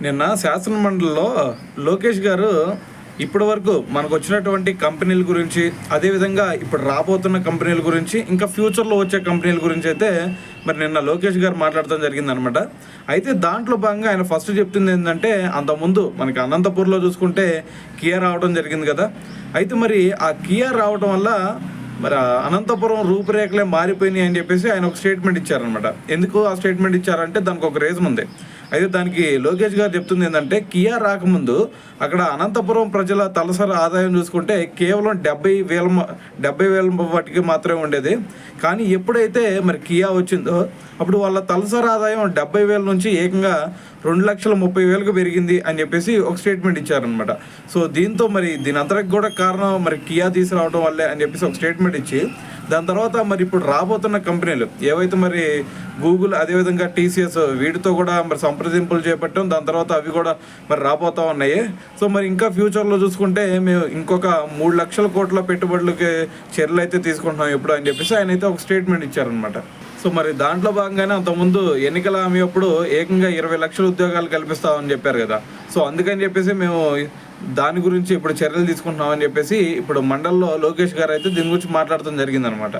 నిన్న శాసనమండలిలో లోకేష్ గారు ఇప్పటి వరకు మనకు వచ్చినటువంటి కంపెనీల గురించి, అదేవిధంగా ఇప్పుడు రాబోతున్న కంపెనీల గురించి, ఇంకా ఫ్యూచర్లో వచ్చే కంపెనీల గురించి అయితే మరి నిన్న లోకేష్ గారు మాట్లాడటం జరిగిందనమాట. అయితే దాంట్లో భాగంగా ఆయన ఫస్ట్ చెప్తుంది ఏంటంటే, అంతకుముందు మనకి అనంతపూర్లో చూసుకుంటే కియా రావడం జరిగింది కదా. అయితే మరి ఆ కియా రావడం వల్ల మరి అనంతపురం రూపురేఖలే మారిపోయినాయి అని చెప్పేసి ఆయన ఒక స్టేట్మెంట్ ఇచ్చారనమాట. ఎందుకు ఆ స్టేట్మెంట్ ఇచ్చారంటే దానికి ఒక రీజన్ ఉంది. అయితే దానికి లోకేష్ గారు చెప్తుంది ఏంటంటే, కియా రాకముందు అక్కడ అనంతపురం ప్రజల తలసరి ఆదాయం చూసుకుంటే కేవలం 70,000 వాటికి మాత్రమే ఉండేది. కానీ ఎప్పుడైతే మరి కియా వచ్చిందో అప్పుడు వాళ్ళ తలసరి ఆదాయం 70,000 నుంచి ఏకంగా 2,30,000కు పెరిగింది అని చెప్పేసి ఒక స్టేట్మెంట్ ఇచ్చారనమాట. సో దీంతో మరి దీని అంతటికి కూడా కారణం మరి కియా తీసుకురావడం వల్లే అని చెప్పేసి ఒక స్టేట్మెంట్ ఇచ్చి, దాని తర్వాత మరి ఇప్పుడు రాబోతున్న కంపెనీలు ఏవైతే మరి గూగుల్, అదేవిధంగా టీసీఎస్, వీటితో కూడా మరి సంప్రదింపులు చేపట్టాం. దాని తర్వాత అవి కూడా మరి రాబోతూ ఉన్నాయి. సో మరి ఇంకా ఫ్యూచర్లో చూసుకుంటే మేము ఇంకొక 3 లక్షల కోట్ల పెట్టుబడులకి చర్యలు అయితే తీసుకుంటున్నాం ఎప్పుడు అని చెప్పేసి ఆయన అయితే ఒక స్టేట్మెంట్ ఇచ్చారనమాట. సో మరి దాంట్లో భాగంగానే అంతకుముందు ఎన్నికల హామీ అప్పుడు ఏకంగా 20 లక్షల ఉద్యోగాలు కల్పిస్తామని చెప్పారు కదా. సో అందుకని చెప్పేసి మేము దాని గురించి ఇప్పుడు చర్యలు తీసుకుంటున్నామని చెప్పేసి ఇప్పుడు మండలిలో లోకేష్ గారు అయితే దీని గురించి మాట్లాడటం జరిగిందనమాట.